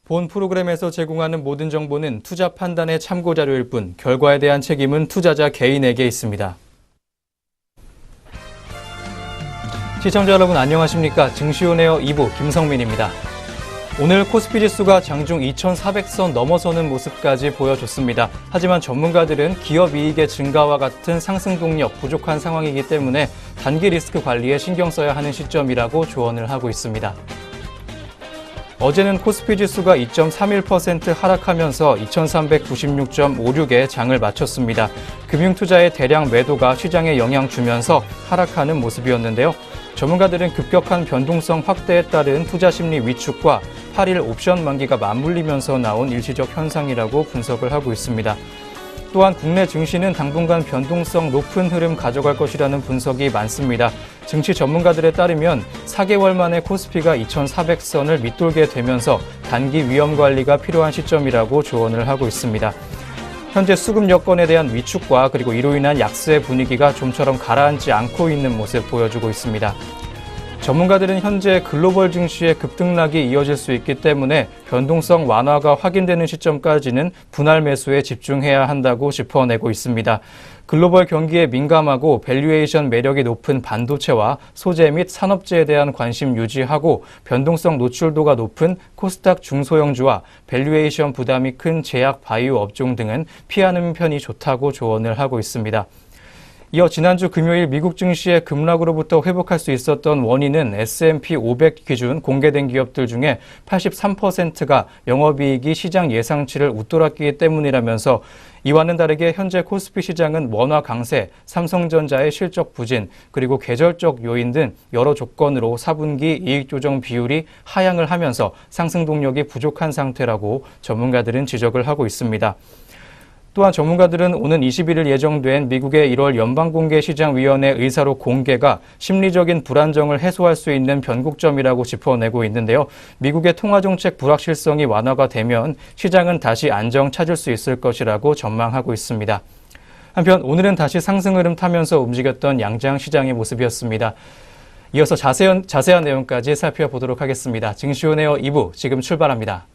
본 프로그램에서 제공하는 모든 정보는 투자 판단의 참고 자료일 뿐 결과에 대한 책임은 투자자 개인에게 있습니다. 시청자 여러분 안녕하십니까? 증시온에어 2부 김성민입니다. 오늘 코스피 지수가 장중 2,400선 넘어서는 모습까지 보여줬습니다. 하지만 전문가들은 기업 이익의 증가와 같은 상승 동력 부족한 상황이기 때문에 단기 리스크 관리에 신경 써야 하는 시점이라고 조언을 하고 있습니다. 어제는 코스피 지수가 2.31% 하락하면서 2,396.56에 장을 마쳤습니다. 금융투자의 대량 매도가 시장에 영향 주면서 하락하는 모습이었는데요. 전문가들은 급격한 변동성 확대에 따른 투자 심리 위축과 8일 옵션 만기가 맞물리면서 나온 일시적 현상이라고 분석을 하고 있습니다. 또한 국내 증시는 당분간 변동성 높은 흐름 가져갈 것이라는 분석이 많습니다. 증시 전문가들에 따르면 4개월 만에 코스피가 2,400선을 밑돌게 되면서 단기 위험 관리가 필요한 시점이라고 조언을 하고 있습니다. 현재 수급 여건에 대한 위축과 그리고 이로 인한 약세 분위기가 좀처럼 가라앉지 않고 있는 모습 보여주고 있습니다. 전문가들은 현재 글로벌 증시의 급등락이 이어질 수 있기 때문에 변동성 완화가 확인되는 시점까지는 분할 매수에 집중해야 한다고 짚어내고 있습니다. 글로벌 경기에 민감하고 밸류에이션 매력이 높은 반도체와 소재 및 산업재에 대한 관심 유지하고 변동성 노출도가 높은 코스닥 중소형주와 밸류에이션 부담이 큰 제약 바이오 업종 등은 피하는 편이 좋다고 조언을 하고 있습니다. 이어 지난주 금요일 미국 증시의 급락으로부터 회복할 수 있었던 원인은 S&P 500 기준 공개된 기업들 중에 83%가 영업이익이 시장 예상치를 웃돌았기 때문이라면서 이와는 다르게 현재 코스피 시장은 원화 강세, 삼성전자의 실적 부진, 그리고 계절적 요인 등 여러 조건으로 4분기 이익 조정 비율이 하향을 하면서 상승 동력이 부족한 상태라고 전문가들은 지적을 하고 있습니다. 또한 전문가들은 오는 21일 예정된 미국의 1월 연방공개시장위원회 의사록 공개가 심리적인 불안정을 해소할 수 있는 변곡점이라고 짚어내고 있는데요. 미국의 통화정책 불확실성이 완화가 되면 시장은 다시 안정 찾을 수 있을 것이라고 전망하고 있습니다. 한편 오늘은 다시 상승 흐름 타면서 움직였던 양장 시장의 모습이었습니다. 이어서 자세한 내용까지 살펴보도록 하겠습니다. 증시온에어 2부 지금 출발합니다.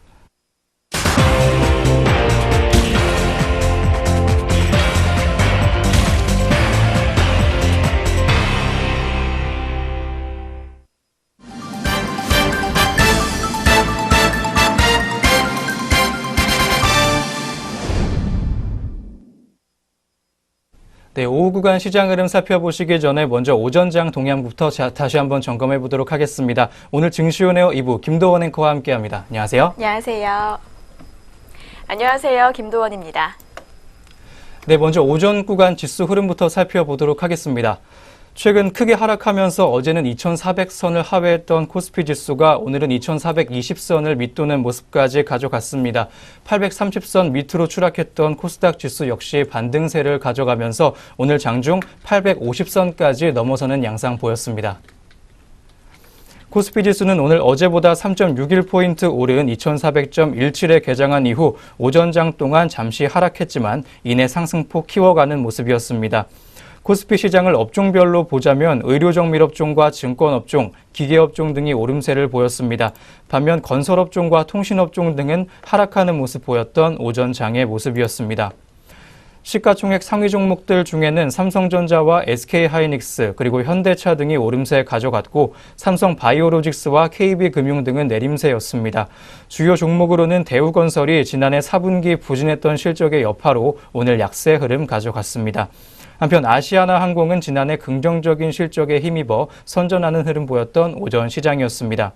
네, 오후 구간 시장 흐름 살펴보시기 전에 먼저 오전장 동향부터 다시 한번 점검해 보도록 하겠습니다. 오늘 증시온에어 2부 김도원 앵커와 함께합니다. 안녕하세요. 안녕하세요. 안녕하세요. 김도원입니다. 네, 먼저 오전 구간 지수 흐름부터 살펴보도록 하겠습니다. 최근 크게 하락하면서 어제는 2,400선을 하회했던 코스피 지수가 오늘은 2,420선을 밑도는 모습까지 가져갔습니다. 830선 밑으로 추락했던 코스닥 지수 역시 반등세를 가져가면서 오늘 장중 850선까지 넘어서는 양상 보였습니다. 코스피 지수는 오늘 어제보다 3.61포인트 오른 2,400.17에 개장한 이후 오전장 동안 잠시 하락했지만 이내 상승폭 키워가는 모습이었습니다. 코스피 시장을 업종별로 보자면 의료정밀업종과 증권업종, 기계업종 등이 오름세를 보였습니다. 반면 건설업종과 통신업종 등은 하락하는 모습 보였던 오전 장의 모습이었습니다. 시가총액 상위 종목들 중에는 삼성전자와 SK하이닉스 그리고 현대차 등이 오름세 가져갔고 삼성바이오로직스와 KB금융 등은 내림세였습니다. 주요 종목으로는 대우건설이 지난해 4분기 부진했던 실적의 여파로 오늘 약세 흐름 가져갔습니다. 한편 아시아나항공은 지난해 긍정적인 실적에 힘입어 선전하는 흐름 보였던 오전 시장이었습니다.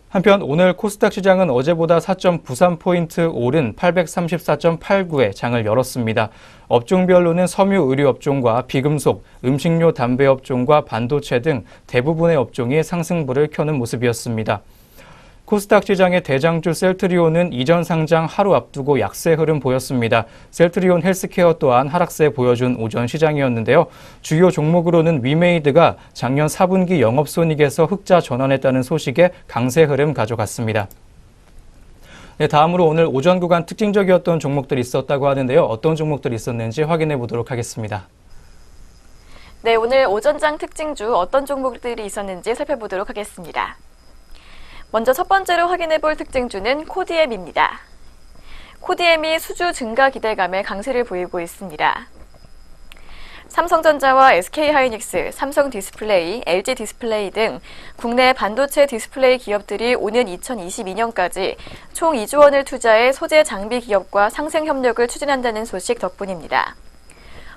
한편 오늘 코스닥 시장은 어제보다 4.93포인트 오른 834.89에 장을 열었습니다. 업종별로는 섬유 의료업종과 비금속, 음식료 담배업종과 반도체 등 대부분의 업종이 상승불을 켜는 모습이었습니다. 코스닥 시장의 대장주 셀트리온은 이전 상장 하루 앞두고 약세 흐름 보였습니다. 셀트리온 헬스케어 또한 하락세 보여준 오전 시장이었는데요. 주요 종목으로는 위메이드가 작년 4분기 영업손익에서 흑자 전환했다는 소식에 강세 흐름 가져갔습니다. 네, 다음으로 오늘 오전 구간 특징적이었던 종목들이 있었다고 하는데요. 어떤 종목들이 있었는지 확인해 보도록 하겠습니다. 네, 오늘 오전장 특징주 어떤 종목들이 있었는지 살펴보도록 하겠습니다. 먼저 첫 번째로 확인해 볼 특징주는 코디엠입니다. 코디엠이 수주 증가 기대감에 강세를 보이고 있습니다. 삼성전자와 SK하이닉스, 삼성디스플레이, LG디스플레이 등 국내 반도체 디스플레이 기업들이 오는 2022년까지 총 2조 원을 투자해 소재 장비 기업과 상생 협력을 추진한다는 소식 덕분입니다.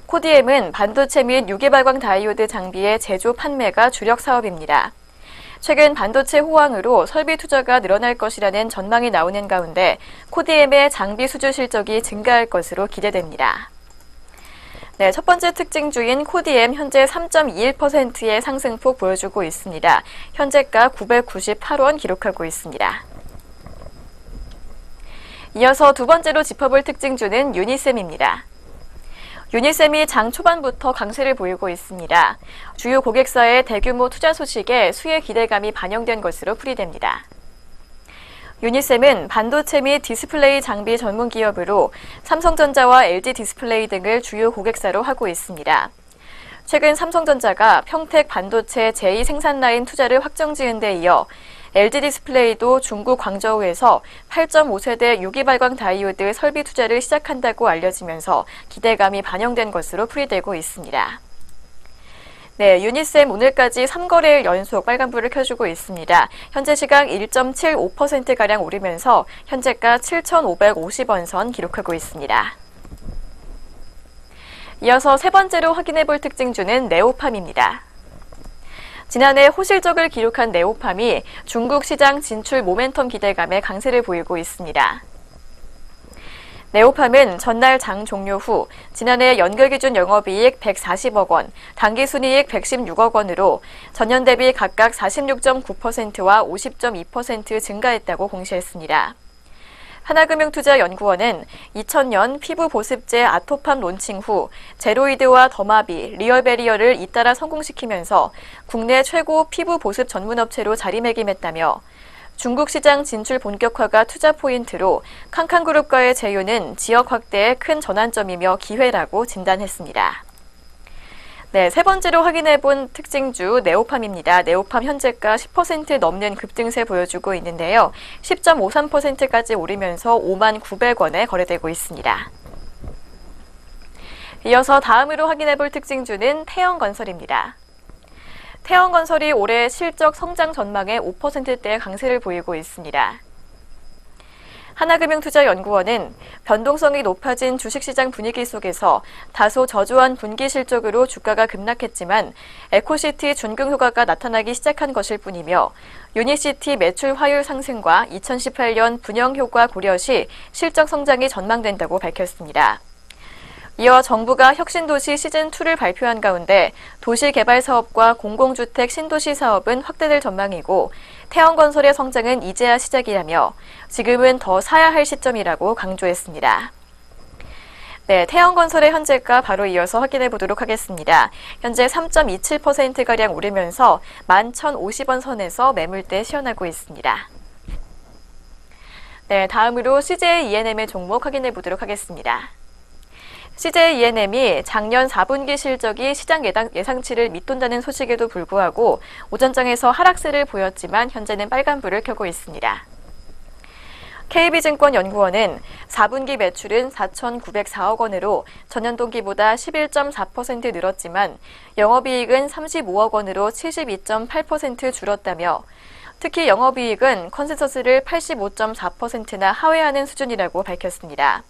코디엠은 반도체 및 유기발광 다이오드 장비의 제조 판매가 주력 사업입니다. 최근 반도체 호황으로 설비 투자가 늘어날 것이라는 전망이 나오는 가운데 코디엠의 장비 수주 실적이 증가할 것으로 기대됩니다. 네, 첫 번째 특징주인 코디엠 현재 3.21%의 상승폭 보여주고 있습니다. 현재가 998원 기록하고 있습니다. 이어서 두 번째로 짚어볼 특징주는 유니셈입니다. 유니셈이 장 초반부터 강세를 보이고 있습니다. 주요 고객사의 대규모 투자 소식에 수혜 기대감이 반영된 것으로 풀이됩니다. 유니셈은 반도체 및 디스플레이 장비 전문 기업으로 삼성전자와 LG디스플레이 등을 주요 고객사로 하고 있습니다. 최근 삼성전자가 평택 반도체 제2 생산 라인 투자를 확정 지은 데 이어 LG디스플레이도 중국 광저우에서 8.5세대 유기발광 다이오드 설비 투자를 시작한다고 알려지면서 기대감이 반영된 것으로 풀이되고 있습니다. 네, 유니셈 오늘까지 3거래일 연속 빨간불을 켜주고 있습니다. 현재 시각 1.75%가량 오르면서 현재가 7,550원 선 기록하고 있습니다. 이어서 세 번째로 확인해 볼 특징주는 네오팜입니다. 지난해 호실적을 기록한 네오팜이 중국 시장 진출 모멘텀 기대감에 강세를 보이고 있습니다. 네오팜은 전날 장 종료 후 지난해 연결 기준 영업이익 140억 원, 당기순이익 116억 원으로 전년 대비 각각 46.9%와 50.2% 증가했다고 공시했습니다. 하나금융투자연구원은 2000년 피부 보습제 아토팜 론칭 후 제로이드와 더마비, 리얼베리어를 잇따라 성공시키면서 국내 최고 피부 보습 전문업체로 자리매김했다며 중국 시장 진출 본격화가 투자 포인트로 칸칸그룹과의 제휴는 지역 확대에 큰 전환점이며 기회라고 진단했습니다. 네, 세 번째로 확인해 본 특징주 네오팜입니다. 네오팜 현재가 10% 넘는 급등세 보여주고 있는데요. 10.53%까지 오르면서 59,900원에 거래되고 있습니다. 이어서 다음으로 확인해 볼 특징주는 태영건설입니다. 태영건설이 올해 실적 성장 전망에 5%대의 강세를 보이고 있습니다. 하나금융투자연구원은 변동성이 높아진 주식시장 분위기 속에서 다소 저조한 분기 실적으로 주가가 급락했지만 에코시티 준금 효과가 나타나기 시작한 것일 뿐이며 유니시티 매출 화율 상승과 2018년 분영 효과 고려 시 실적 성장이 전망된다고 밝혔습니다. 이어 정부가 혁신도시 시즌2를 발표한 가운데 도시개발사업과 공공주택 신도시 사업은 확대될 전망이고 태영건설의 성장은 이제야 시작이라며 지금은 더 사야 할 시점이라고 강조했습니다. 네, 태영건설의 현재가 바로 이어서 확인해 보도록 하겠습니다. 현재 3.27%가량 오르면서 11,050원 선에서 매물대 시연하고 있습니다. 네, 다음으로 CJ E&M의 종목 확인해 보도록 하겠습니다. CJ E&M이 작년 4분기 실적이 시장 예상치를 밑돈다는 소식에도 불구하고 오전장에서 하락세를 보였지만 현재는 빨간불을 켜고 있습니다. KB증권연구원은 4분기 매출은 4,904억 원으로 전년 동기보다 11.4% 늘었지만 영업이익은 35억 원으로 72.8% 줄었다며 특히 영업이익은 컨센서스를 85.4%나 하회하는 수준이라고 밝혔습니다.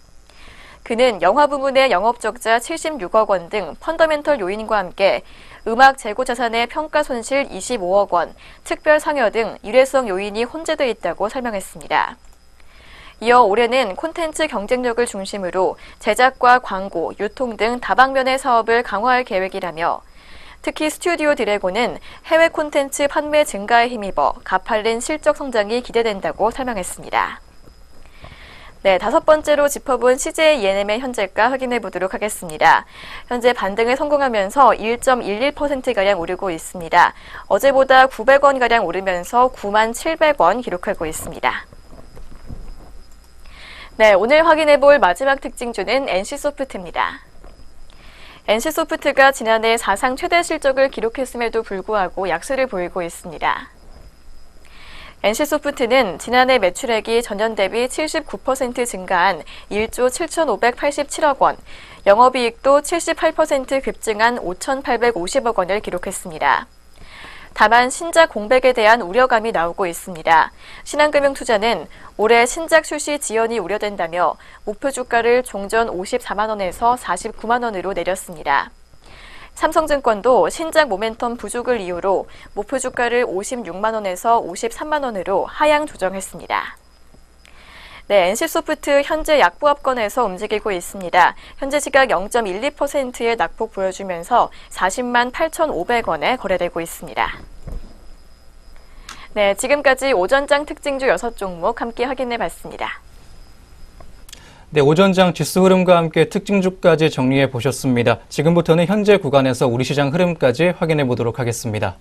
그는 영화 부문의 영업적자 76억 원 등 펀더멘털 요인과 함께 음악 재고 자산의 평가 손실 25억 원, 특별 상여 등 일회성 요인이 혼재돼 있다고 설명했습니다. 이어 올해는 콘텐츠 경쟁력을 중심으로 제작과 광고, 유통 등 다방면의 사업을 강화할 계획이라며 특히 스튜디오 드래곤은 해외 콘텐츠 판매 증가에 힘입어 가팔른 실적 성장이 기대된다고 설명했습니다. 네, 다섯 번째로 짚어본 CJ E&M의 현재가 확인해 보도록 하겠습니다. 현재 반등에 성공하면서 1.11%가량 오르고 있습니다. 어제보다 900원가량 오르면서 97,000원 기록하고 있습니다. 네, 오늘 확인해 볼 마지막 특징주는 NC소프트입니다. NC소프트가 지난해 사상 최대 실적을 기록했음에도 불구하고 약세를 보이고 있습니다. NC소프트는 지난해 매출액이 전년 대비 79% 증가한 1조 7,587억 원, 영업이익도 78% 급증한 5,850억 원을 기록했습니다. 다만 신작 공백에 대한 우려감이 나오고 있습니다. 신한금융투자는 올해 신작 출시 지연이 우려된다며 목표 주가를 종전 54만 원에서 49만 원으로 내렸습니다. 삼성증권도 신작 모멘텀 부족을 이유로 목표 주가를 56만 원에서 53만 원으로 하향 조정했습니다. 네, NC소프트 현재 약보합권에서 움직이고 있습니다. 현재 시각 0.12%의 낙폭 보여주면서 40만 8,500원에 거래되고 있습니다. 네, 지금까지 오전장 특징주 6종목 함께 확인해 봤습니다. 네, 오전장 지수 흐름과 함께 특징주까지 정리해 보셨습니다. 지금부터는 현재 구간에서 우리 시장 흐름까지 확인해 보도록 하겠습니다.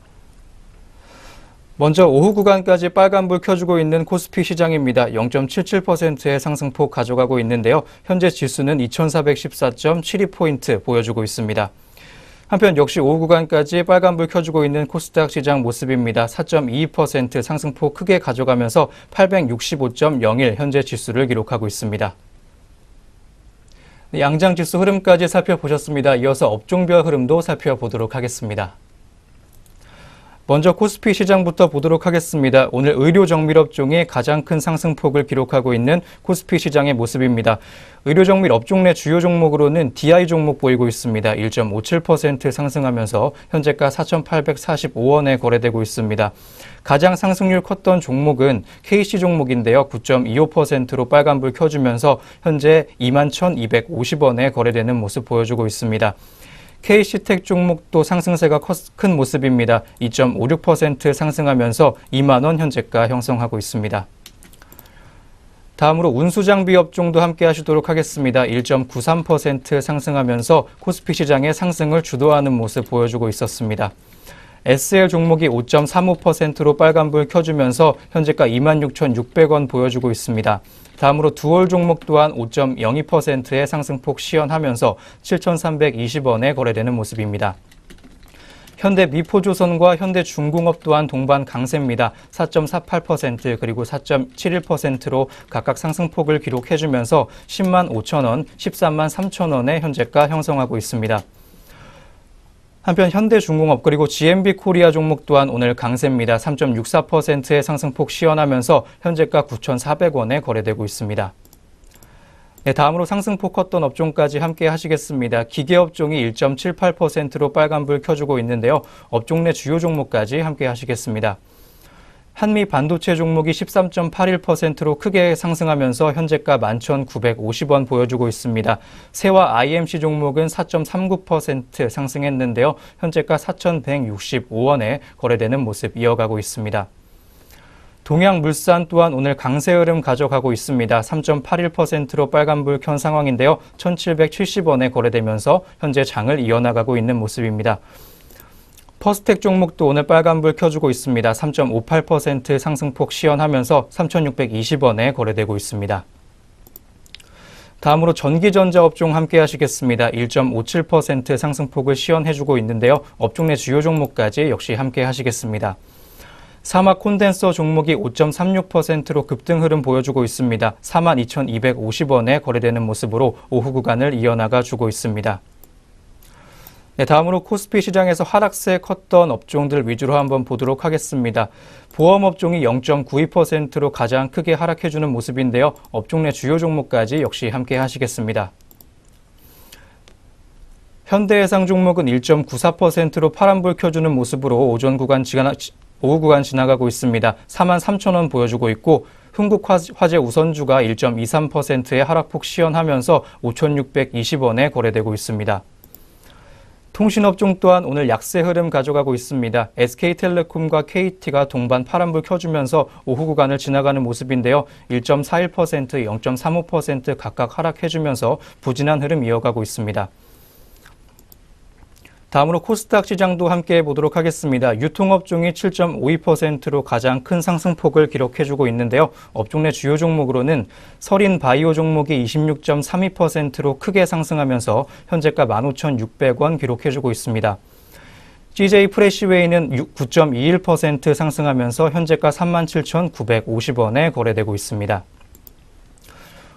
먼저 오후 구간까지 빨간불 켜주고 있는 코스피 시장입니다. 0.77%의 상승폭 가져가고 있는데요. 현재 지수는 2414.72포인트 보여주고 있습니다. 한편 역시 오후 구간까지 빨간불 켜주고 있는 코스닥 시장 모습입니다. 4.22% 상승폭 크게 가져가면서 865.01 현재 지수를 기록하고 있습니다. 양장 지수 흐름까지 살펴보셨습니다. 이어서 업종별 흐름도 살펴보도록 하겠습니다. 먼저 코스피 시장부터 보도록 하겠습니다. 오늘 의료정밀업종이 가장 큰 상승폭을 기록하고 있는 코스피 시장의 모습입니다. 의료정밀 업종 내 주요 종목으로는 DI 종목 보이고 있습니다. 1.57% 상승하면서 현재가 4,845원에 거래되고 있습니다. 가장 상승률 컸던 종목은 KC 종목인데요. 9.25%로 빨간불 켜주면서 현재 21,250원에 거래되는 모습 보여주고 있습니다. KC텍 종목도 상승세가 큰 모습입니다. 2.56% 상승하면서 2만 원 현재가 형성하고 있습니다. 다음으로 운수장비 업종도 함께 하시도록 하겠습니다. 1.93% 상승하면서 코스피 시장의 상승을 주도하는 모습 보여주고 있었습니다. SL 종목이 5.35%로 빨간불 켜주면서 현재가 26,600원 보여주고 있습니다. 다음으로 두올 종목 또한 5.02%의 상승폭 시현하면서 7,320원에 거래되는 모습입니다. 현대미포조선과 현대중공업 또한 동반 강세입니다. 4.48% 그리고 4.71%로 각각 상승폭을 기록해주면서 10만 5천원, 13만 3천원의 현재가 형성하고 있습니다. 한편 현대중공업 그리고 GMB코리아 종목 또한 오늘 강세입니다. 3.64%의 상승폭 시현하면서 현재가 9,400원에 거래되고 있습니다. 네, 다음으로 상승폭 컸던 업종까지 함께 하시겠습니다. 기계업종이 1.78%로 빨간불 켜주고 있는데요. 업종 내 주요 종목까지 함께 하시겠습니다. 한미 반도체 종목이 13.81%로 크게 상승하면서 현재가 11,950원 보여주고 있습니다. 세와 IMC 종목은 4.39% 상승했는데요. 현재가 4,165원에 거래되는 모습 이어가고 있습니다. 동양물산 또한 오늘 강세 흐름 가져가고 있습니다. 3.81%로 빨간불 켠 상황인데요. 1,770원에 거래되면서 현재 장을 이어나가고 있는 모습입니다. 퍼스텍 종목도 오늘 빨간불 켜주고 있습니다. 3.58% 상승폭 시현하면서 3,620원에 거래되고 있습니다. 다음으로 전기전자 업종 함께 하시겠습니다. 1.57% 상승폭을 시현해주고 있는데요. 업종 내 주요 종목까지 역시 함께 하시겠습니다. 사막 콘덴서 종목이 5.36%로 급등 흐름 보여주고 있습니다. 42,250원에 거래되는 모습으로 오후 구간을 이어나가 주고 있습니다. 네, 다음으로 코스피 시장에서 하락세 컸던 업종들 위주로 한번 보도록 하겠습니다. 보험업종이 0.92%로 가장 크게 하락해주는 모습인데요. 업종 내 주요 종목까지 역시 함께 하시겠습니다. 현대해상 종목은 1.94%로 파란불 켜주는 모습으로 오후 구간 지나가고 있습니다. 43,000원 보여주고 있고 흥국화재 우선주가 1.23%의 하락폭 시현하면서 5,620원에 거래되고 있습니다. 통신업종 또한 오늘 약세 흐름 가져가고 있습니다. SK텔레콤과 KT가 동반 파란불 켜주면서 오후 구간을 지나가는 모습인데요. 1.41%, 0.35% 각각 하락해주면서 부진한 흐름 이어가고 있습니다. 다음으로 코스닥 시장도 함께 보도록 하겠습니다. 유통업종이 7.52%로 가장 큰 상승폭을 기록해주고 있는데요. 업종 내 주요 종목으로는 설인 바이오 종목이 26.32%로 크게 상승하면서 현재가 15,600원 기록해주고 있습니다. CJ 프레시웨이는 9.21% 상승하면서 현재가 37,950원에 거래되고 있습니다.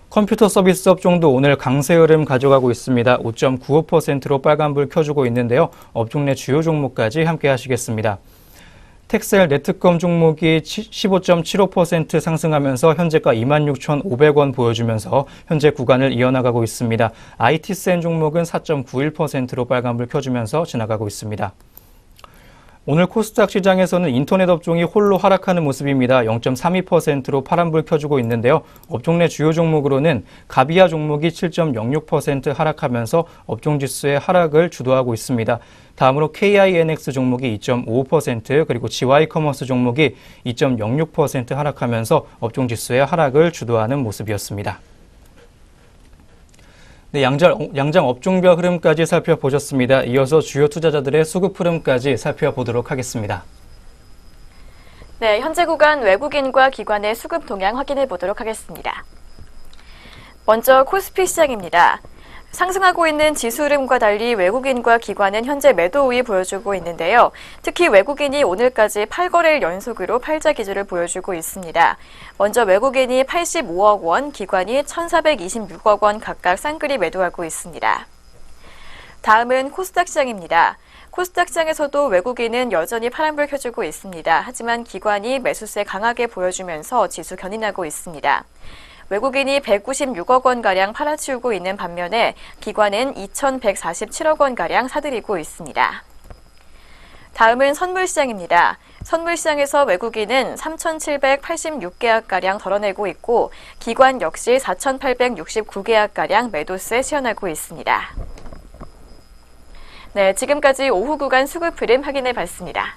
컴퓨터 서비스 업종도 오늘 강세 흐름 가져가고 있습니다. 5.95%로 빨간불 켜주고 있는데요. 업종 내 주요 종목까지 함께 하시겠습니다. 텍셀 네트컴 종목이 15.75% 상승하면서 현재가 26,500원 보여주면서 현재 구간을 이어나가고 있습니다. IT센 종목은 4.91%로 빨간불 켜주면서 지나가고 있습니다. 오늘 코스닥 시장에서는 인터넷 업종이 홀로 하락하는 모습입니다. 0.32%로 파란불 켜주고 있는데요. 업종 내 주요 종목으로는 가비아 종목이 7.06% 하락하면서 업종 지수의 하락을 주도하고 있습니다. 다음으로 KINX 종목이 2.55% 그리고 GY커머스 종목이 2.06% 하락하면서 업종 지수의 하락을 주도하는 모습이었습니다. 네, 양장 업종별 흐름까지 살펴보셨습니다. 이어서 주요 투자자들의 수급 흐름까지 살펴보도록 하겠습니다. 네, 현재 구간 외국인과 기관의 수급 동향 확인해 보도록 하겠습니다. 먼저 코스피 시장입니다. 상승하고 있는 지수 흐름과 달리 외국인과 기관은 현재 매도 우위 보여주고 있는데요. 특히 외국인이 오늘까지 8거래일 연속으로 팔자 기조를 보여주고 있습니다. 먼저 외국인이 85억 원, 기관이 1,426억 원 각각 쌍끌이 매도하고 있습니다. 다음은 코스닥 시장입니다. 코스닥 시장에서도 외국인은 여전히 파란불 켜주고 있습니다. 하지만 기관이 매수세 강하게 보여주면서 지수 견인하고 있습니다. 외국인이 196억 원가량 팔아치우고 있는 반면에 기관은 2,147억 원가량 사들이고 있습니다. 다음은 선물시장입니다. 선물시장에서 외국인은 3,786계약가량 덜어내고 있고 기관 역시 4,869계약가량 매도세 시현하고 있습니다. 네, 지금까지 오후 구간 수급 흐름 확인해 봤습니다.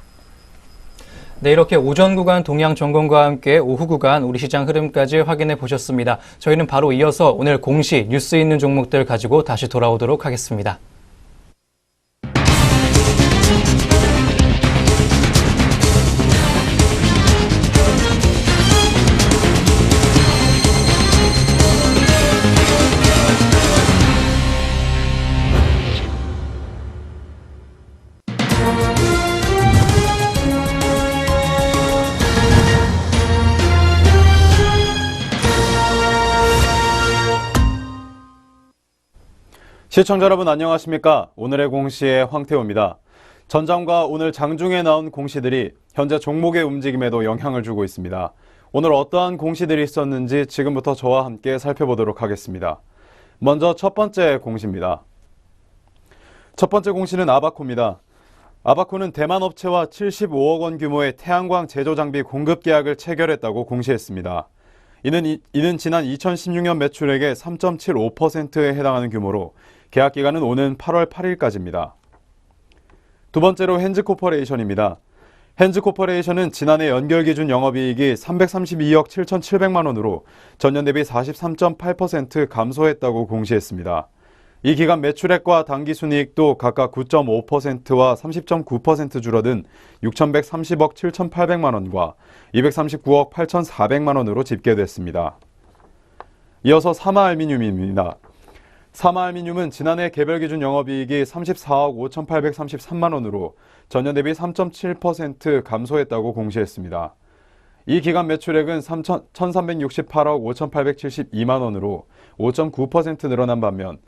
네, 이렇게 오전 구간 동향 점검과 함께 오후 구간 우리 시장 흐름까지 확인해 보셨습니다. 저희는 바로 이어서 오늘 공시 뉴스 있는 종목들 가지고 다시 돌아오도록 하겠습니다. 시청자 여러분 안녕하십니까? 오늘의 공시의 황태호입니다. 전장과 오늘 장중에 나온 공시들이 현재 종목의 움직임에도 영향을 주고 있습니다. 오늘 어떠한 공시들이 있었는지 지금부터 저와 함께 살펴보도록 하겠습니다. 먼저 첫 번째 공시입니다. 첫 번째 공시는 아바코입니다. 아바코는 대만 업체와 75억 원 규모의 태양광 제조 장비 공급 계약을 체결했다고 공시했습니다. 이는 지난 2016년 매출액의 3.75%에 해당하는 규모로 계약 기간은 오는 8월 8일까지입니다. 두 번째로 헨즈코퍼레이션입니다. 헨즈코퍼레이션은 지난해 연결기준 영업이익이 332억 7,700만 원으로 전년 대비 43.8% 감소했다고 공시했습니다. 이 기간 매출액과 당기순이익도 각각 9.5%와 30.9% 줄어든 6,130억 7,800만 원과 239억 8,400만 원으로 집계됐습니다. 이어서 사마알미늄입니다. 사마알미늄은 지난해 개별기준 영업이익이 34억 5,833만 원으로 전년 대비 3.7% 감소했다고 공시했습니다. 이 기간 매출액은 1,368억 5,872만 원으로 5.9% 늘어난 반면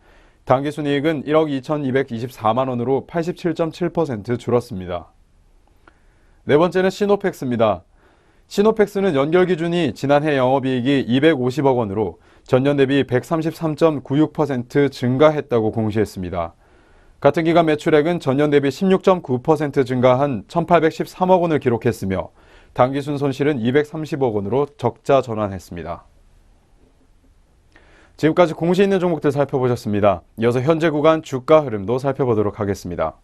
당기순이익은 1억 2,224만 원으로 87.7% 줄었습니다. 네 번째는 시노펙스입니다. 시노펙스는 연결기준이 지난해 영업이익이 250억 원으로 전년 대비 133.96% 증가했다고 공시했습니다. 같은 기간 매출액은 전년 대비 16.9% 증가한 1,813억 원을 기록했으며 당기순 손실은 230억 원으로 적자 전환했습니다. 지금까지 공시 있는 종목들 살펴보셨습니다. 이어서 현재 구간 주가 흐름도 살펴보도록 하겠습니다.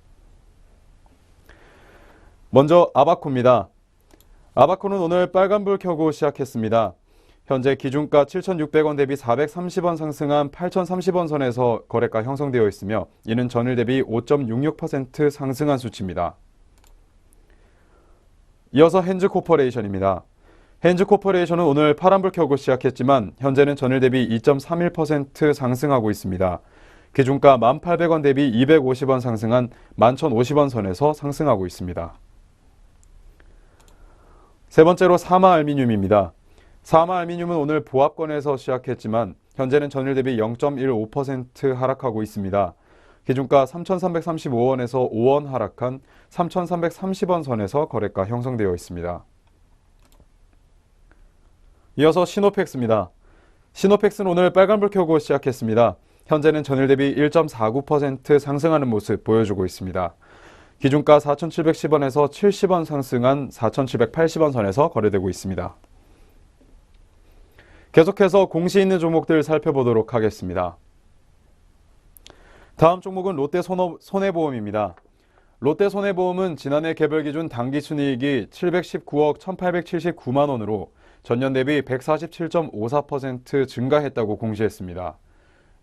먼저 아바코입니다. 아바코는 오늘 빨간불 켜고 시작했습니다. 현재 기준가 7,600원 대비 430원 상승한 8,030원 선에서 거래가 형성되어 있으며 이는 전일 대비 5.66% 상승한 수치입니다. 이어서 헨즈코퍼레이션입니다. 헨즈코퍼레이션은 오늘 파란불 켜고 시작했지만 현재는 전일 대비 2.31% 상승하고 있습니다. 기준가 1,800원 대비 250원 상승한 11,050원 선에서 상승하고 있습니다. 세 번째로 사마알미늄입니다. 사마알미늄은 오늘 보합권에서 시작했지만 현재는 전일 대비 0.15% 하락하고 있습니다. 기준가 3,335원에서 5원 하락한 3,330원 선에서 거래가 형성되어 있습니다. 이어서 시노펙스입니다. 시노펙스는 오늘 빨간불 켜고 시작했습니다. 현재는 전일 대비 1.49% 상승하는 모습 보여주고 있습니다. 기준가 4,710원에서 70원 상승한 4,780원 선에서 거래되고 있습니다. 계속해서 공시 있는 종목들 살펴보도록 하겠습니다. 다음 종목은 롯데손해보험입니다. 롯데손해보험은 지난해 개별 기준 당기순이익이 719억 1,879만 원으로 전년 대비 147.54% 증가했다고 공시했습니다.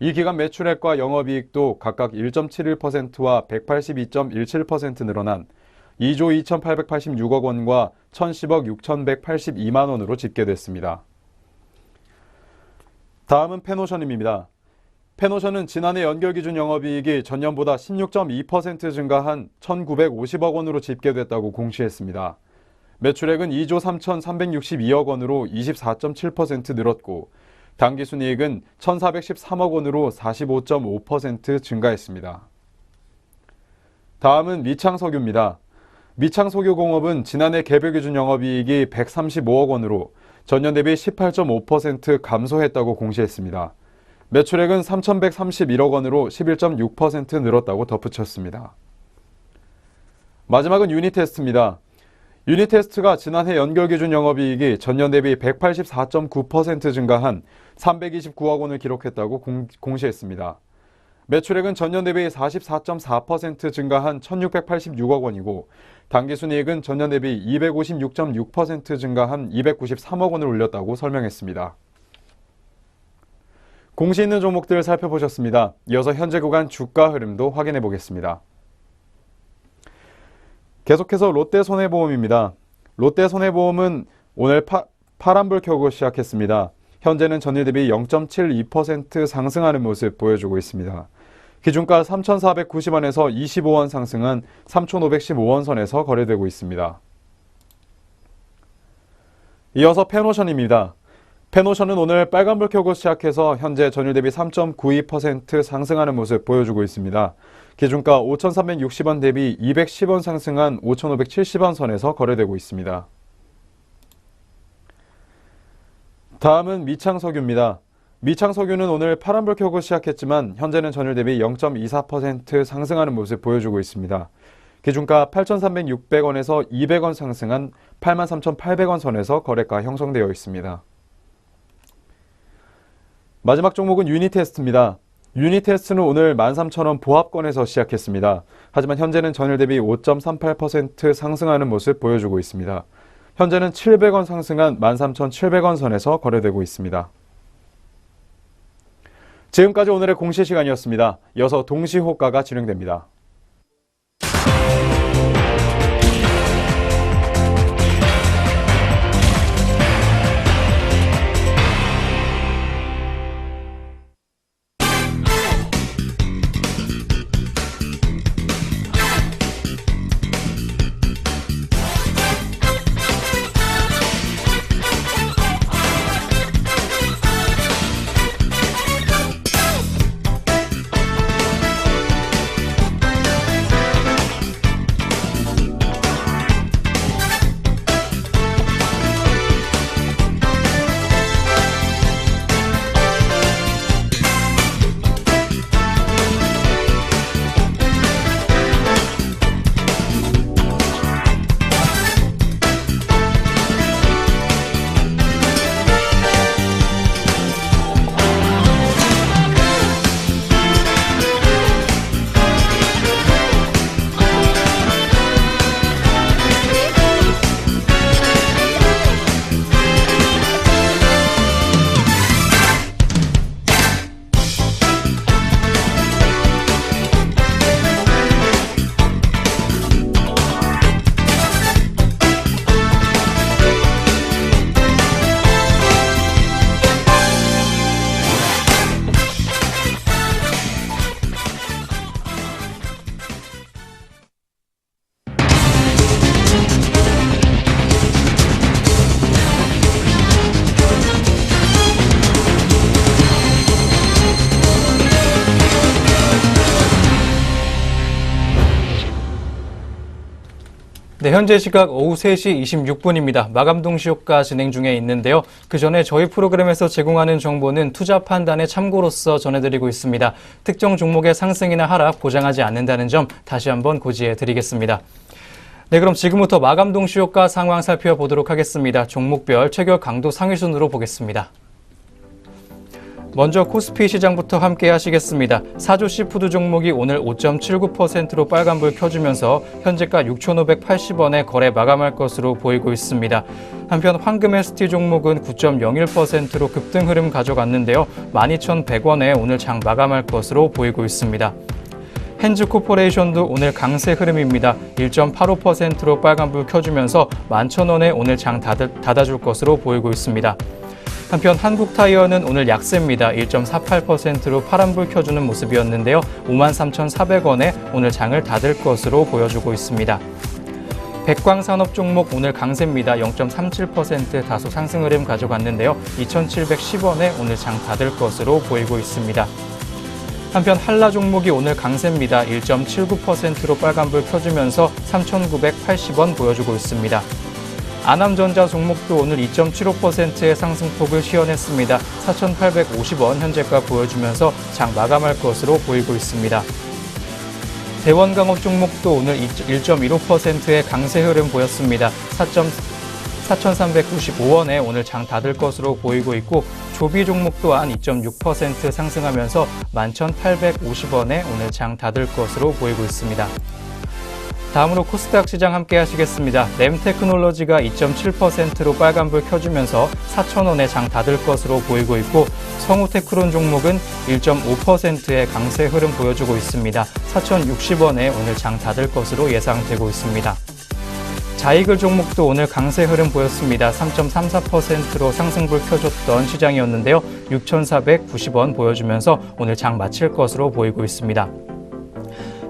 이 기간 매출액과 영업이익도 각각 1.71%와 182.17% 늘어난 2조 2,886억 원과 1,010억 6,182만 원으로 집계됐습니다. 다음은 페노션입니다. 페노션은 지난해 연결기준 영업이익이 전년보다 16.2% 증가한 1,950억 원으로 집계됐다고 공시했습니다. 매출액은 2조 3,362억 원으로 24.7% 늘었고 당기순이익은 1,413억 원으로 45.5% 증가했습니다. 다음은 미창석유입니다. 미창석유공업은 지난해 개별기준 영업이익이 135억 원으로 전년 대비 18.5% 감소했다고 공시했습니다. 매출액은 3,131억 원으로 11.6% 늘었다고 덧붙였습니다. 마지막은 유니테스트입니다. 유니테스트가 지난해 연결기준 영업이익이 전년 대비 184.9% 증가한 329억 원을 기록했다고 공시했습니다. 매출액은 전년 대비 44.4% 증가한 1,686억 원이고 당기순이익은 전년 대비 256.6% 증가한 293억 원을 올렸다고 설명했습니다. 공시 있는 종목들 살펴보셨습니다. 이어서 현재 구간 주가 흐름도 확인해 보겠습니다. 계속해서 롯데손해보험입니다. 롯데손해보험은 오늘 파란불 켜고 시작했습니다. 현재는 전일 대비 0.72% 상승하는 모습 보여주고 있습니다. 기준가 3,490원에서 25원 상승한 3,515원 선에서 거래되고 있습니다. 이어서 페노션입니다. 페노션은 오늘 빨간불 켜고 시작해서 현재 전일 대비 3.92% 상승하는 모습 보여주고 있습니다. 기준가 5,360원 대비 210원 상승한 5,570원 선에서 거래되고 있습니다. 다음은 미창석유입니다. 미창석유는 오늘 파란불 켜고 시작했지만 현재는 전일 대비 0.24% 상승하는 모습 보여주고 있습니다. 기준가 8,300원에서 200원 상승한 83,800원 선에서 거래가 형성되어 있습니다. 마지막 종목은 유니테스트입니다. 유니테스트는 오늘 13,000원 보합권에서 시작했습니다. 하지만 현재는 전일 대비 5.38% 상승하는 모습 보여주고 있습니다. 현재는 700원 상승한 13,700원 선에서 거래되고 있습니다. 지금까지 오늘의 공시 시간이었습니다. 이어서 동시호가가 진행됩니다. 네, 현재 시각 오후 3시 26분입니다. 마감 동시효과 진행 중에 있는데요. 그 전에 저희 프로그램에서 제공하는 정보는 투자 판단의 참고로서 전해드리고 있습니다. 특정 종목의 상승이나 하락 보장하지 않는다는 점 다시 한번 고지해 드리겠습니다. 네, 그럼 지금부터 마감 동시효과 상황 살펴보도록 하겠습니다. 종목별 체결 강도 상위 순으로 보겠습니다. 먼저 코스피 시장부터 함께 하시겠습니다. 사조 시푸드 종목이 오늘 5.79%로 빨간불 켜주면서 현재가 6,580원에 거래 마감할 것으로 보이고 있습니다. 한편 황금 ST 종목은 9.01%로 급등 흐름 가져갔는데요. 12,100원에 오늘 장 마감할 것으로 보이고 있습니다. 헨즈 코퍼레이션도 오늘 강세 흐름입니다. 1.85%로 빨간불 켜주면서 11,000원에 오늘 장 닫아줄 것으로 보이고 있습니다. 한편 한국타이어는 오늘 약세입니다. 1.48%로 파란불 켜주는 모습이었는데요. 53,400원에 오늘 장을 닫을 것으로 보여주고 있습니다. 백광산업 종목 오늘 강세입니다. 0.37% 다소 상승 흐름 가져갔는데요. 2,710원에 오늘 장 닫을 것으로 보이고 있습니다. 한편 한라 종목이 오늘 강세입니다. 1.79%로 빨간불 켜주면서 3,980원 보여주고 있습니다. 아남전자 종목도 오늘 2.75%의 상승폭을 시현했습니다. 4,850원 현재가 보여주면서 장 마감할 것으로 보이고 있습니다. 대원강업 종목도 오늘 1.15%의 강세 흐름 보였습니다. 4,395원에 오늘 장 닫을 것으로 보이고 있고 조비 종목 또한 2.6% 상승하면서 11,850원에 오늘 장 닫을 것으로 보이고 있습니다. 다음으로 코스닥 시장 함께 하시겠습니다. 램테크놀로지가 2.7%로 빨간불 켜주면서 4,000원에 장 닫을 것으로 보이고 있고 성우테크론 종목은 1.5%의 강세 흐름 보여주고 있습니다. 4,060원에 오늘 장 닫을 것으로 예상되고 있습니다. 자이글 종목도 오늘 강세 흐름 보였습니다. 3.34%로 상승불 켜줬던 시장이었는데요. 6,490원 보여주면서 오늘 장 마칠 것으로 보이고 있습니다.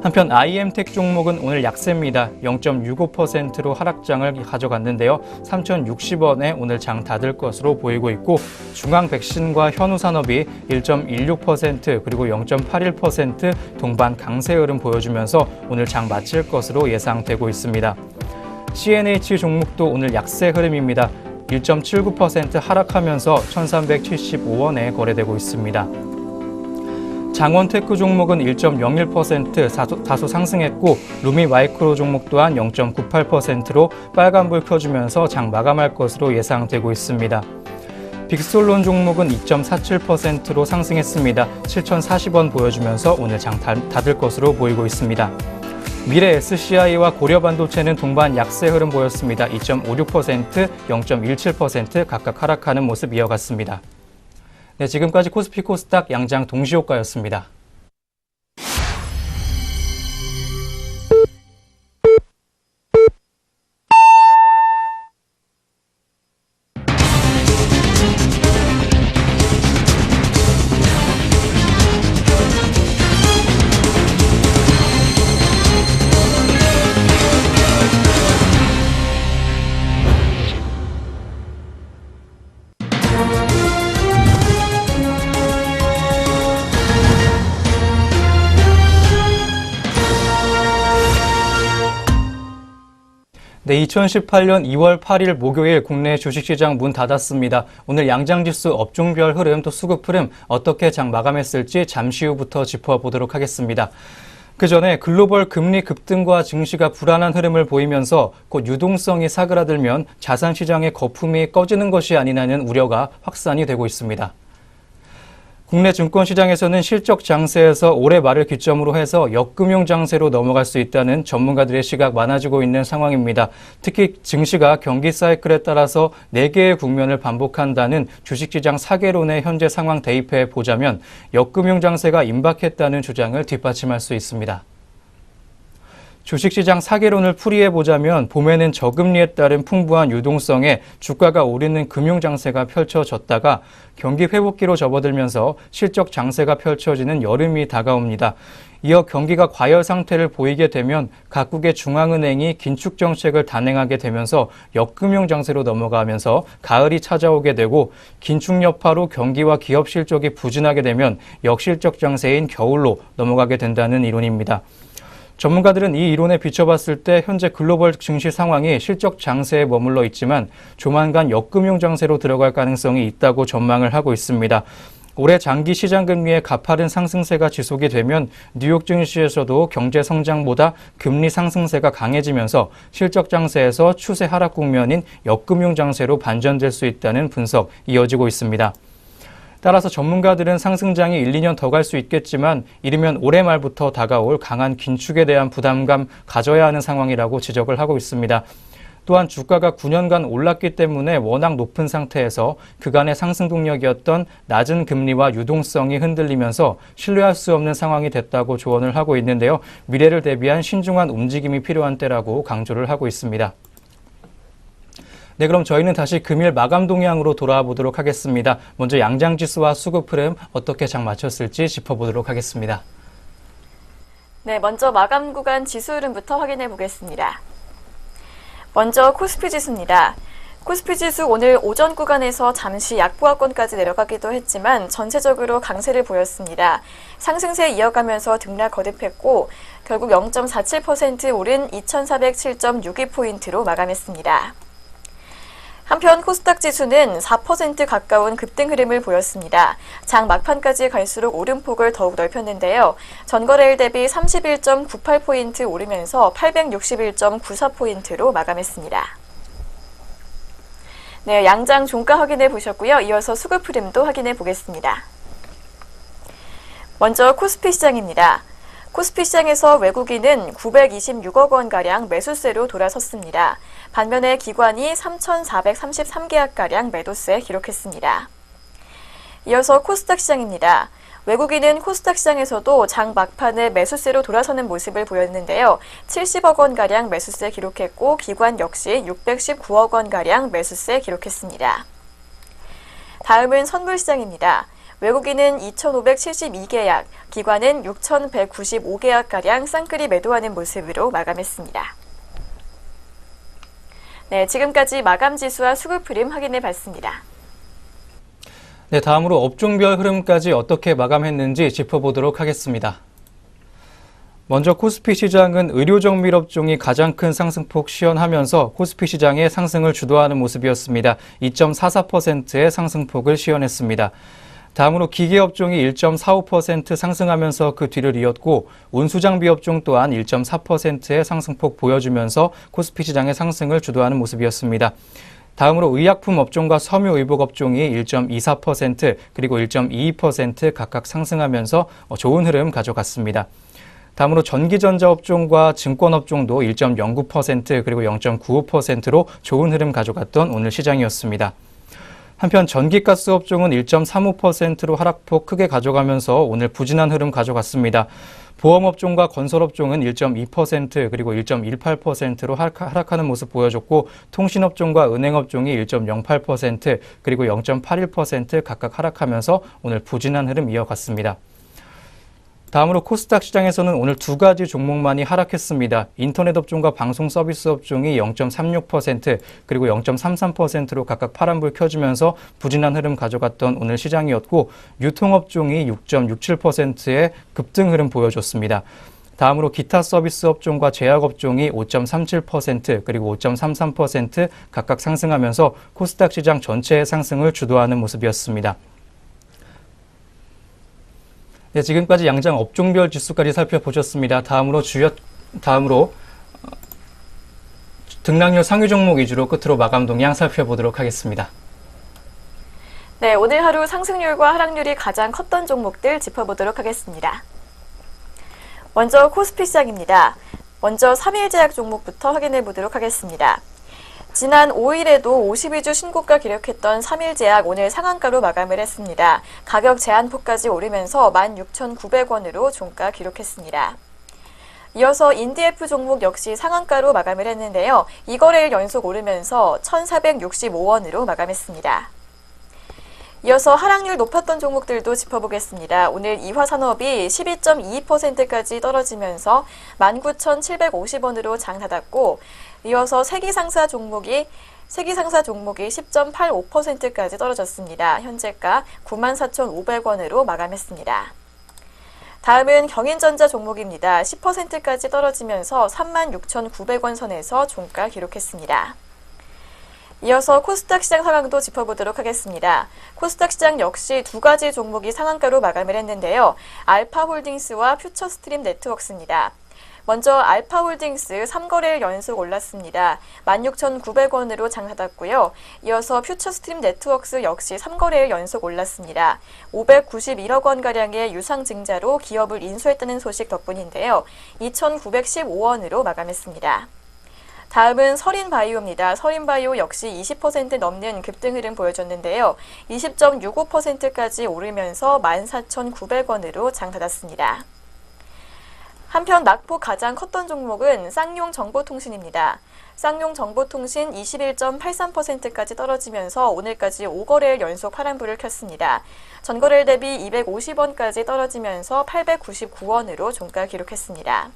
한편 IM텍 종목은 오늘 약세입니다. 0.65%로 하락장을 가져갔는데요. 3,060원에 오늘 장 닫을 것으로 보이고 있고 중앙백신과 현우산업이 1.16% 그리고 0.81% 동반 강세 흐름 보여주면서 오늘 장 마칠 것으로 예상되고 있습니다. CNH 종목도 오늘 약세 흐름입니다. 1.79% 하락하면서 1,375원에 거래되고 있습니다. 장원테크 종목은 1.01% 다소 상승했고 루미마이크로 종목 또한 0.98%로 빨간불 켜주면서 장 마감할 것으로 예상되고 있습니다. 빅솔론 종목은 2.47%로 상승했습니다. 7,040원 보여주면서 오늘 장 닫을 것으로 보이고 있습니다. 미래 SCI와 고려반도체는 동반 약세 흐름 보였습니다. 2.56%, 0.17% 각각 하락하는 모습 이어갔습니다. 네, 지금까지 코스피 코스닥 양장 동시효과였습니다. 네, 2018년 2월 8일 목요일 국내 주식시장 문 닫았습니다. 오늘 양장지수 업종별 흐름 또 수급 흐름 어떻게 장 마감했을지 잠시 후부터 짚어보도록 하겠습니다. 그 전에 글로벌 금리 급등과 증시가 불안한 흐름을 보이면서 곧 유동성이 사그라들면 자산시장의 거품이 꺼지는 것이 아니냐는 우려가 확산이 되고 있습니다. 국내 증권시장에서는 실적 장세에서 올해 말을 기점으로 해서 역금융 장세로 넘어갈 수 있다는 전문가들의 시각 많아지고 있는 상황입니다. 특히 증시가 경기 사이클에 따라서 4개의 국면을 반복한다는 주식시장 사계론의 현재 상황 대입해 보자면 역금융 장세가 임박했다는 주장을 뒷받침할 수 있습니다. 주식시장 사계론을 풀이해보자면 봄에는 저금리에 따른 풍부한 유동성에 주가가 오르는 금융장세가 펼쳐졌다가 경기 회복기로 접어들면서 실적 장세가 펼쳐지는 여름이 다가옵니다. 이어 경기가 과열 상태를 보이게 되면 각국의 중앙은행이 긴축 정책을 단행하게 되면서 역금융 장세로 넘어가면서 가을이 찾아오게 되고 긴축 여파로 경기와 기업 실적이 부진하게 되면 역실적 장세인 겨울로 넘어가게 된다는 이론입니다. 전문가들은 이 이론에 비춰봤을 때 현재 글로벌 증시 상황이 실적 장세에 머물러 있지만 조만간 역금융 장세로 들어갈 가능성이 있다고 전망을 하고 있습니다. 올해 장기 시장 금리의 가파른 상승세가 지속이 되면 뉴욕 증시에서도 경제 성장보다 금리 상승세가 강해지면서 실적 장세에서 추세 하락 국면인 역금융 장세로 반전될 수 있다는 분석 이어지고 있습니다. 따라서 전문가들은 상승장이 1, 2년 더 갈 수 있겠지만 이르면 올해 말부터 다가올 강한 긴축에 대한 부담감 가져야 하는 상황이라고 지적을 하고 있습니다. 또한 주가가 9년간 올랐기 때문에 워낙 높은 상태에서 그간의 상승 동력이었던 낮은 금리와 유동성이 흔들리면서 신뢰할 수 없는 상황이 됐다고 조언을 하고 있는데요. 미래를 대비한 신중한 움직임이 필요한 때라고 강조를 하고 있습니다. 네, 그럼 저희는 다시 금일 마감 동향으로 돌아와 보도록 하겠습니다. 먼저 양장지수와 수급 흐름 어떻게 장 마쳤을지 짚어보도록 하겠습니다. 네, 먼저 마감 구간 지수 흐름부터 확인해 보겠습니다. 먼저 코스피 지수입니다. 코스피 지수 오늘 오전 구간에서 잠시 약보합권까지 내려가기도 했지만 전체적으로 강세를 보였습니다. 상승세 이어가면서 등락 거듭했고 결국 0.47% 오른 2407.62포인트로 마감했습니다. 한편 코스닥 지수는 4% 가까운 급등 흐름을 보였습니다. 장 막판까지 갈수록 오름폭을 더욱 넓혔는데요. 전거래일 대비 31.98포인트 오르면서 861.94포인트로 마감했습니다. 네, 양장 종가 확인해 보셨고요. 이어서 수급 흐름도 확인해 보겠습니다. 먼저 코스피 시장입니다. 코스피 시장에서 외국인은 926억 원가량 매수세로 돌아섰습니다. 반면에 기관이 3,433계약가량 매도세 기록했습니다. 이어서 코스닥 시장입니다. 외국인은 코스닥 시장에서도 장 막판에 매수세로 돌아서는 모습을 보였는데요. 70억 원가량 매수세 기록했고 기관 역시 619억 원가량 매수세 기록했습니다. 다음은 선물시장입니다. 외국인은 2,572계약, 기관은 6,195계약가량 쌍끌이 매도하는 모습으로 마감했습니다. 네, 지금까지 마감지수와 수급 흐름 확인해 봤습니다. 네, 다음으로 업종별 흐름까지 어떻게 마감했는지 짚어보도록 하겠습니다. 먼저 코스피 시장은 의료정밀 업종이 가장 큰 상승폭 시현하면서 코스피 시장의 상승을 주도하는 모습이었습니다. 2.44%의 상승폭을 시현했습니다. 다음으로 기계업종이 1.45% 상승하면서 그 뒤를 이었고 운수장비 업종 또한 1.4%의 상승폭 보여주면서 코스피 시장의 상승을 주도하는 모습이었습니다. 다음으로 의약품 업종과 섬유 의복 업종이 1.24% 그리고 1.22% 각각 상승하면서 좋은 흐름 가져갔습니다. 다음으로 전기전자 업종과 증권 업종도 1.09% 그리고 0.95%로 좋은 흐름 가져갔던 오늘 시장이었습니다. 한편 전기가스 업종은 1.35%로 하락폭 크게 가져가면서 오늘 부진한 흐름 가져갔습니다. 보험업종과 건설업종은 1.2% 그리고 1.18%로 하락하는 모습 보여줬고 통신업종과 은행업종이 1.08% 그리고 0.81% 각각 하락하면서 오늘 부진한 흐름 이어갔습니다. 다음으로 코스닥 시장에서는 오늘 두 가지 종목만이 하락했습니다. 인터넷 업종과 방송 서비스 업종이 0.36% 그리고 0.33%로 각각 파란불 켜주면서 부진한 흐름 가져갔던 오늘 시장이었고 유통업종이 6.67%의 급등 흐름 보여줬습니다. 다음으로 기타 서비스 업종과 제약업종이 5.37% 그리고 5.33% 각각 상승하면서 코스닥 시장 전체의 상승을 주도하는 모습이었습니다. 네, 지금까지 양장 업종별 지수까지 살펴보셨습니다. 다음으로 등락률 상위 종목 위주로 끝으로 마감 동향 살펴보도록 하겠습니다. 네, 오늘 하루 상승률과 하락률이 가장 컸던 종목들 짚어보도록 하겠습니다. 먼저 코스피 시장입니다. 먼저 3일제약 종목부터 확인해 보도록 하겠습니다. 지난 5일에도 52주 신고가 기록했던 3일제약 오늘 상한가로 마감을 했습니다. 가격 제한폭까지 오르면서 16,900원으로 종가 기록했습니다. 이어서 인디F 종목 역시 상한가로 마감을 했는데요. 2거래일 연속 오르면서 1,465원으로 마감했습니다. 이어서 하락률 높았던 종목들도 짚어보겠습니다. 오늘 이화산업이 12.22%까지 떨어지면서 19,750원으로 장 닫았고 이어서 세기상사 종목이 10.85%까지 떨어졌습니다. 현재가 94,500원으로 마감했습니다. 다음은 경인전자 종목입니다. 10%까지 떨어지면서 36,900원 선에서 종가 기록했습니다. 이어서 코스닥 시장 상황도 짚어보도록 하겠습니다. 코스닥 시장 역시 두 가지 종목이 상한가로 마감을 했는데요. 알파홀딩스와 퓨처스트림 네트워크스입니다. 먼저 알파홀딩스 3거래일 연속 올랐습니다. 16,900원으로 장 닫았고요. 이어서 퓨처스트림 네트워크스 역시 3거래일 연속 올랐습니다. 591억 원가량의 유상증자로 기업을 인수했다는 소식 덕분인데요. 2,915원으로 마감했습니다. 다음은 서린바이오입니다. 서린바이오 역시 20% 넘는 급등 흐름 보여줬는데요. 20.65%까지 오르면서 14,900원으로 장 닫았습니다. 한편 낙폭 가장 컸던 종목은 쌍용정보통신입니다. 쌍용정보통신 21.83%까지 떨어지면서 오늘까지 5거래일 연속 파란불을 켰습니다. 전거래일 대비 250원까지 떨어지면서 899원으로 종가 기록했습니다.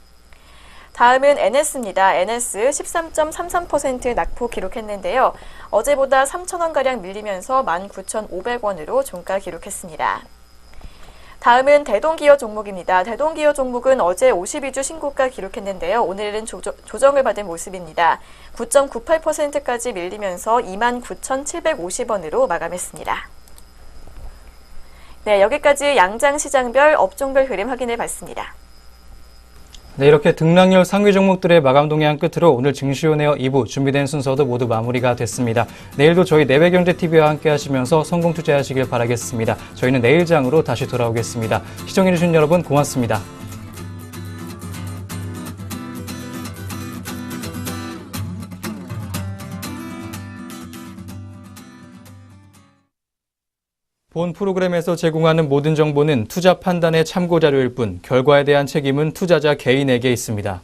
다음은 NS입니다. NS 13.33% 낙폭 기록했는데요. 어제보다 3,000원가량 밀리면서 19,500원으로 종가 기록했습니다. 다음은 대동기어 종목입니다. 대동기어 종목은 어제 52주 신고가 기록했는데요. 오늘은 조정을 받은 모습입니다. 9.98%까지 밀리면서 29,750원으로 마감했습니다. 네, 여기까지 양장시장별 업종별 흐름 확인해 봤습니다. 네, 이렇게 등락률 상위 종목들의 마감 동향 끝으로 오늘 증시온에어 2부 준비된 순서도 모두 마무리가 됐습니다. 내일도 저희 내외경제TV와 함께 하시면서 성공 투자하시길 바라겠습니다. 저희는 내일 장으로 다시 돌아오겠습니다. 시청해주신 여러분 고맙습니다. 본 프로그램에서 제공하는 모든 정보는 투자 판단의 참고 자료일 뿐 결과에 대한 책임은 투자자 개인에게 있습니다.